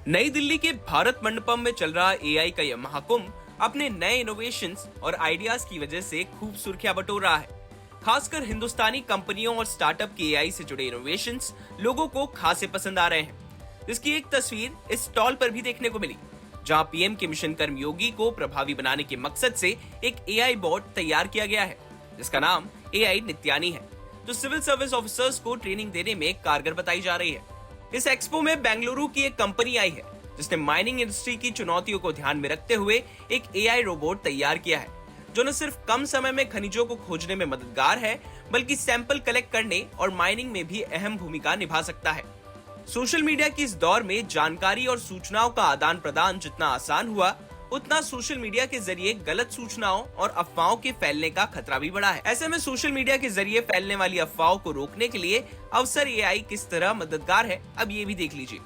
नई दिल्ली के भारत मंडपम में चल रहा एआई का यह महाकुंभ अपने नए इनोवेशंस और आइडियाज की वजह से खूब सुर्खियां बटोर रहा है। खासकर हिंदुस्तानी कंपनियों और स्टार्टअप के एआई से जुड़े इनोवेशंस लोगों को खासे पसंद आ रहे हैं। इसकी एक तस्वीर इस स्टॉल पर भी देखने को मिली, जहां पीएम के मिशन कर्मयोगी को प्रभावी बनाने के मकसद से एक एआई बॉट तैयार किया गया है, जिसका नाम एआई नित्यानी है, जो सिविल सर्विस ऑफिसर्स को ट्रेनिंग देने में कारगर बताई जा रही है। इस एक्सपो में बेंगलुरु की एक कंपनी आई है, जिसने माइनिंग इंडस्ट्री की चुनौतियों को ध्यान में रखते हुए एक एआई रोबोट तैयार किया है, जो न सिर्फ कम समय में खनिजों को खोजने में मददगार है, बल्कि सैंपल कलेक्ट करने और माइनिंग में भी अहम भूमिका निभा सकता है। सोशल मीडिया की इस दौर में जानकारी और सूचनाओं का आदान प्रदान जितना आसान हुआ, उतना सोशल मीडिया के जरिए गलत सूचनाओं और अफवाहों के फैलने का खतरा भी बढ़ा है। ऐसे में सोशल मीडिया के जरिए फैलने वाली अफवाहों को रोकने के लिए अवसर एआई किस तरह मददगार है, अब ये भी देख लीजिए।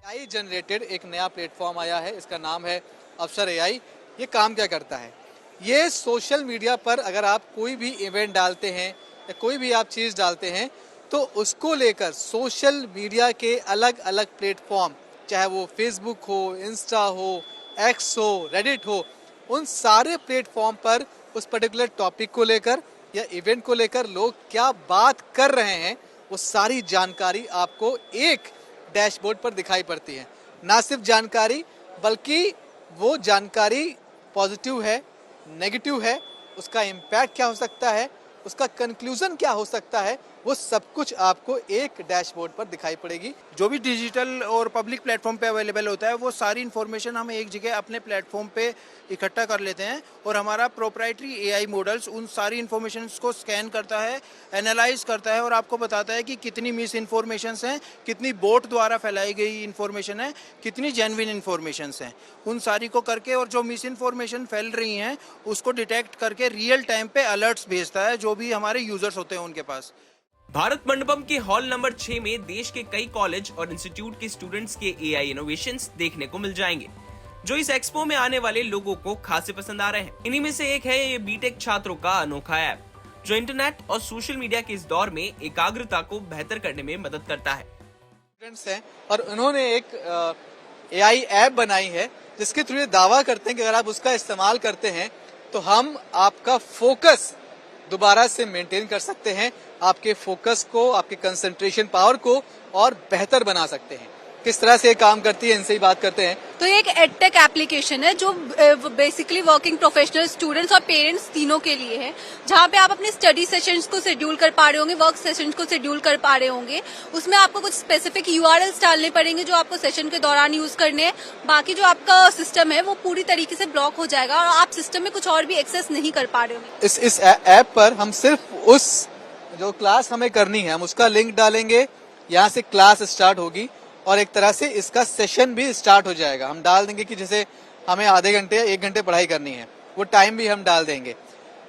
एआई जनरेटेड एक नया प्लेटफॉर्म आया है, इसका नाम है अवसर एआई। ये काम क्या करता है? ये सोशल मीडिया पर अगर आप कोई भी इवेंट डालते हैं या कोई भी आप चीज़ डालते हैं, तो उसको लेकर सोशल मीडिया के अलग अलग प्लेटफॉर्म, चाहे वो फेसबुक हो, इंस्टा हो, एक्स हो, रेडिट हो, उन सारे प्लेटफॉर्म पर उस पर्टिकुलर टॉपिक को लेकर या इवेंट को लेकर लोग क्या बात कर रहे हैं, वो सारी जानकारी आपको एक डैशबोर्ड पर दिखाई पड़ती है। ना सिर्फ जानकारी, बल्कि वो जानकारी पॉजिटिव है, नेगेटिव है, उसका इम्पैक्ट क्या हो सकता है, उसका कंक्लूजन क्या हो सकता है, वो सब कुछ आपको एक डैशबोर्ड पर दिखाई पड़ेगी। जो भी डिजिटल और पब्लिक प्लेटफॉर्म पे अवेलेबल होता है, वो सारी इन्फॉर्मेशन हम एक जगह अपने प्लेटफॉर्म पे इकट्ठा कर लेते हैं और हमारा प्रोप्राइटरी एआई मॉडल्स उन सारी इन्फॉर्मेशन को स्कैन करता है, एनालाइज करता है और आपको बताता है कि कितनी मिस इन्फॉर्मेशंस हैं, कितनी बोट द्वारा फैलाई गई इन्फॉर्मेशन है, कितनी जेन्युइन इन्फॉर्मेशंस हैं। उन सारी को करके और जो मिस इन्फॉर्मेशन फैल रही हैं उसको डिटेक्ट करके रियल टाइम पे अलर्ट्स भेजता है, जो भी हमारे यूजर्स होते हैं उनके पास। भारत मंडपम के हॉल नंबर 6 में देश के कई कॉलेज और इंस्टीट्यूट के स्टूडेंट्स के एआई इनोवेशंस देखने को मिल जाएंगे, जो इस एक्सपो में आने वाले लोगों को खासे पसंद आ रहे हैं। इन्हीं में से एक है ये बीटेक छात्रों का अनोखा ऐप, जो इंटरनेट और सोशल मीडिया के इस दौर में एकाग्रता को बेहतर करने में मदद करता है। स्टूडेंट्स हैं और उन्होंने एक एआई ऐप बनाई है, जिसके थ्रू ये दावा करते हैं कि अगर आप उसका इस्तेमाल करते हैं तो हम आपका फोकस दोबारा से मेंटेन कर सकते हैं, आपके फोकस को, आपके कंसंट्रेशन पावर को और बेहतर बना सकते हैं। किस तरह से ये काम करती है, इनसे ही बात करते हैं। तो ये एक एडटेक एप्लीकेशन है, जो बेसिकली वर्किंग प्रोफेशनल, स्टूडेंट्स और पेरेंट्स तीनों के लिए है, जहाँ पे आप अपने स्टडी सेशंस को शेड्यूल कर पा रहे होंगे, वर्क सेशंस को शेड्यूल कर पा रहे होंगे। उसमें आपको कुछ स्पेसिफिक यूआरएल्स डालने पड़ेंगे जो आपको सेशन के दौरान यूज करने हैं। बाकी जो आपका सिस्टम है वो पूरी तरीके से ब्लॉक हो जाएगा और आप सिस्टम में कुछ और भी एक्सेस नहीं कर पा रहे होंगे। इस ऐप पर हम सिर्फ उस जो क्लास हमें करनी है, हम उसका लिंक डालेंगे, यहाँ से क्लास स्टार्ट होगी और एक तरह से इसका सेशन भी स्टार्ट हो जाएगा। हम डाल देंगे कि जैसे हमें आधे घंटे या 1 घंटे पढ़ाई करनी है, वो टाइम भी हम डाल देंगे।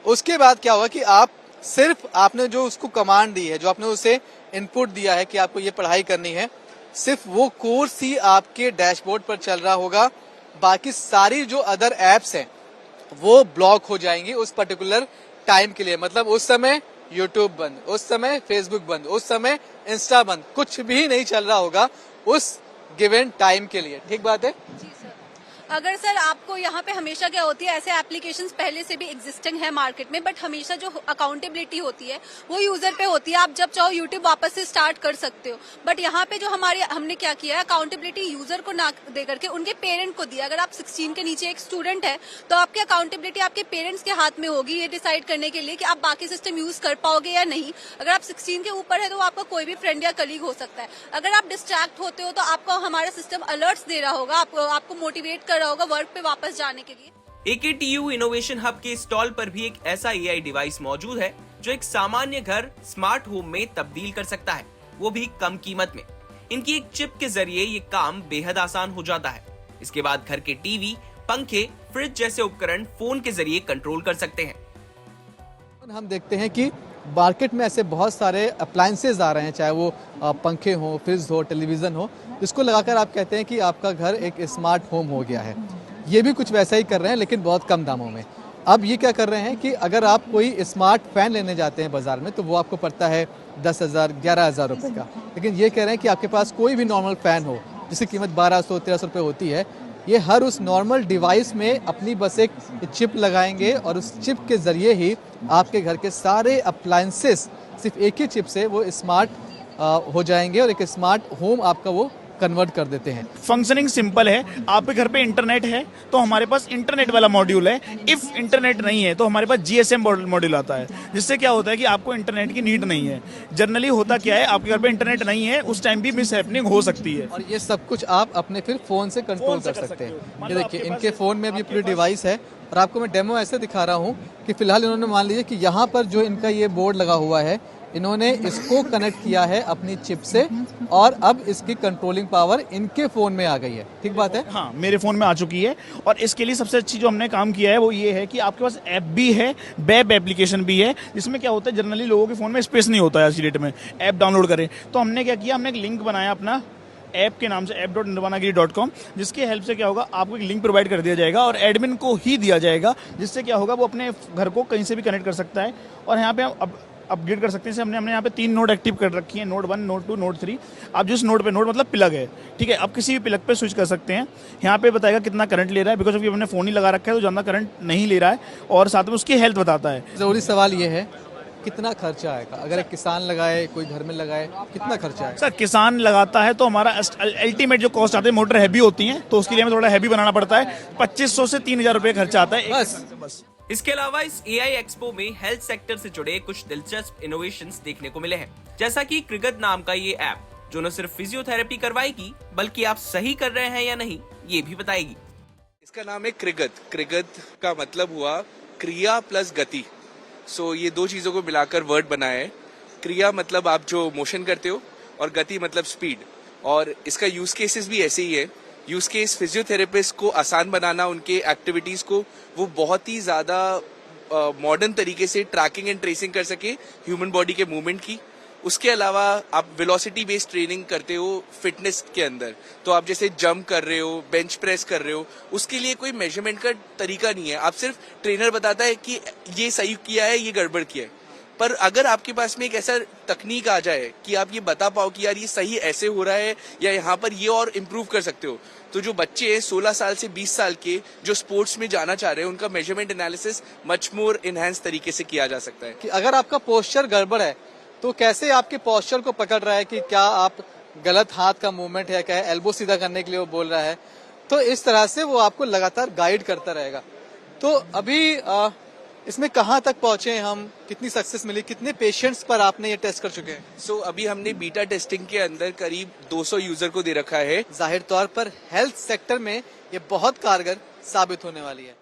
उसके बाद क्या होगा कि आप सिर्फ आपने जो उसको कमांड दी है, जो आपने उसे इनपुट दिया है कि आपको ये पढ़ाई करनी है, सिर्फ वो कोर्स ही आपके डैशबोर्ड पर चल रहा होगा। बाकी सारी जो अदर एप्स हैं वो ब्लॉक हो जाएंगी उस पर्टिकुलर टाइम के लिए। मतलब उस समय यूट्यूब बंद, उस समय फेसबुक बंद, उस समय इंस्टा बंद, कुछ भी नहीं चल रहा होगा उस गिवन टाइम के लिए। ठीक बात है जी सर। अगर सर आपको यहाँ पे हमेशा क्या होती है, ऐसे एप्लीकेशंस पहले से भी एग्जिस्टिंग है मार्केट में, बट हमेशा जो अकाउंटेबिलिटी होती है वो यूजर पे होती है। आप जब चाहो यूट्यूब वापस से स्टार्ट कर सकते हो, बट यहाँ पे जो हमने क्या किया है, अकाउंटेबिलिटी यूजर को ना दे करके उनके पेरेंट को दिया। अगर आप 16 के नीचे एक स्टूडेंट है तो आपकी अकाउंटेबिलिटी आपके पेरेंट्स के हाथ में होगी, ये डिसाइड करने के लिए कि आप बाकी सिस्टम यूज कर पाओगे या नहीं। अगर आप 16 के ऊपर है तो आपका कोई भी फ्रेंड या कलीग हो सकता है। अगर आप डिस्ट्रैक्ट होते हो तो आपको हमारा सिस्टम अलर्ट्स दे रहा होगा, आपको मोटिवेट कर रहा होगा वर्क पे वापस जाने के लिए। AKTU इनोवेशन हब के स्टॉल पर भी एक ऐसा एआई डिवाइस मौजूद है, जो एक सामान्य घर स्मार्ट होम में तब्दील कर सकता है, वो भी कम कीमत में। इनकी एक चिप के जरिए ये काम बेहद आसान हो जाता है। इसके बाद घर के टीवी, पंखे, फ्रिज जैसे उपकरण फोन के जरिए कंट्रोल कर सकते हैं। हम देखते हैं कि मार्केट में ऐसे बहुत सारे अप्लायंसेज आ रहे हैं, चाहे वो पंखे हो, फ्रिज हो, टेलीविजन हो, जिसको लगाकर आप कहते हैं कि आपका घर एक स्मार्ट होम हो गया है। ये भी कुछ वैसा ही कर रहे हैं, लेकिन बहुत कम दामों में। अब ये क्या कर रहे हैं कि अगर आप कोई स्मार्ट फैन लेने जाते हैं बाजार में, तो वो आपको पड़ता है 10,000 11,000 रुपये का। लेकिन ये कह रहे हैं कि आपके पास कोई भी नॉर्मल फैन हो, जिसकी कीमत 1200-1300 रुपये होती है, ये हर उस नॉर्मल डिवाइस में अपनी बस एक चिप लगाएंगे और उस चिप के ज़रिए ही आपके घर के सारे अप्लायंसेस सिर्फ एक ही चिप से वो स्मार्ट हो जाएंगे और एक स्मार्ट होम आपका वो कन्वर्ट कर देते हैं। फंक्शनिंग सिंपल है, आपके घर पे इंटरनेट है तो हमारे पास इंटरनेट वाला मॉड्यूल है, इफ इंटरनेट नहीं है तो हमारे पास जीएसएम मॉड्यूल आता है, जिससे क्या होता है कि आपको इंटरनेट की नीड नहीं है। जनरली होता क्या है, आपके घर पे इंटरनेट नहीं है, उस टाइम भी मिस हैपनिंग हो सकती है और ये सब कुछ आप अपने फिर फोन से कंट्रोल कर सकते हैं। ये देखिए इनके फोन में अभी पूरी डिवाइस है और आपको मैं डेमो ऐसे दिखा रहा हूँ कि फिलहाल इन्होंने मान लीजिए कि यहाँ पर जो इनका ये बोर्ड लगा हुआ है, इन्होंने इसको कनेक्ट किया है अपनी चिप से और अब इसकी कंट्रोलिंग पावर इनके फोन में आ गई है। ठीक बात है? हाँ, मेरे फोन में आ चुकी है और इसके लिए सबसे अच्छी जो हमने काम किया है वो ये है कि आपके पास ऐप भी है, वेब एप्लीकेशन भी है, जिसमें क्या होता है जनरली लोगों के फोन में स्पेस नहीं होता है आज की डेट में ऐप डाउनलोड करें। तो हमने क्या किया, हमने एक लिंक बनाया अपना ऐप के नाम से app.nirvanagiri.com, जिसके हेल्प से क्या होगा, आपको एक लिंक प्रोवाइड कर दिया जाएगा और एडमिन को ही दिया जाएगा, जिससे क्या होगा वो अपने घर को कहीं से भी कनेक्ट कर सकता है। और यहाँ पे हम अपग्रेड कर सकते हैं। हमने यहाँ पे 3 नोड एक्टिव कर रखी है, नोड 1, नोड 2, नोड 3। आप जिस नोड पे, नोड मतलब प्लग है, ठीक है, आप किसी भी प्लग पे स्विच कर सकते हैं। यहाँ पे बताएगा कितना करंट ले रहा है, बिकॉज ऑफ हमने फोन ही लगा रखा है तो ज़्यादा करंट नहीं ले रहा है, और साथ में उसकी हेल्थ बताता है। जरूरी सवाल ये है, कितना खर्चा आएगा अगर एक किसान लगाए, कोई घर में लगाए, कितना खर्चा आएगा? सर किसान लगाता है तो हमारा अल्टीमेट जो कॉस्ट आते हैं, मोटर हैवी होती है तो उसके लिए हमें थोड़ा हैवी बनाना पड़ता है, 2500 से 3000 रुपये खर्चा आता है बस। इसके अलावा इस एआई एक्सपो में हेल्थ सेक्टर से जुड़े कुछ दिलचस्प इनोवेशंस देखने को मिले हैं, जैसा कि क्रिगत नाम का ये ऐप जो न सिर्फ फिजियोथेरेपी करवाएगी बल्कि आप सही कर रहे हैं या नहीं ये भी बताएगी। इसका नाम है क्रिगत। क्रिगत का मतलब हुआ क्रिया प्लस गति। सो ये 2 चीजों को मिलाकर वर्ड बना है। क्रिया मतलब आप जो मोशन करते हो और गति मतलब स्पीड। और इसका यूज केसेस भी ऐसे ही है। यूज केस फिजियोथेरेपिस्ट को आसान बनाना, उनके एक्टिविटीज को वो बहुत ही ज्यादा मॉडर्न तरीके से ट्रैकिंग एंड ट्रेसिंग कर सके ह्यूमन बॉडी के मूवमेंट की। उसके अलावा आप वेलोसिटी बेस्ड ट्रेनिंग करते हो फिटनेस के अंदर, तो आप जैसे जंप कर रहे हो, बेंच प्रेस कर रहे हो, उसके लिए कोई मेजरमेंट का तरीका नहीं है। आप सिर्फ ट्रेनर बताता है कि ये सही किया है, ये गड़बड़ किया है। पर अगर आपके पास में एक ऐसा तकनीक आ जाए कि आप ये बता पाओ कि यार ये सही ऐसे हो रहा है या यहाँ पर ये और इम्प्रूव कर सकते हो, तो जो बच्चे हैं 16 साल से 20 साल के जो स्पोर्ट्स में जाना चाह रहे हैं, उनका measurement analysis much more enhance तरीके से किया जा सकता है। कि अगर आपका पोस्चर गड़बड़ है तो कैसे आपके पोस्चर को पकड़ रहा है कि क्या आप गलत हाथ का मूवमेंट है, क्या एल्बो सीधा करने के लिए वो बोल रहा है, तो इस तरह से वो आपको लगातार गाइड करता रहेगा। तो अभी इसमें कहाँ तक पहुंचे हम, कितनी सक्सेस मिली, कितने पेशेंट्स पर आपने ये टेस्ट कर चुके हैं? सो अभी हमने बीटा टेस्टिंग के अंदर करीब 200 यूजर को दे रखा है। जाहिर तौर पर हेल्थ सेक्टर में ये बहुत कारगर साबित होने वाली है।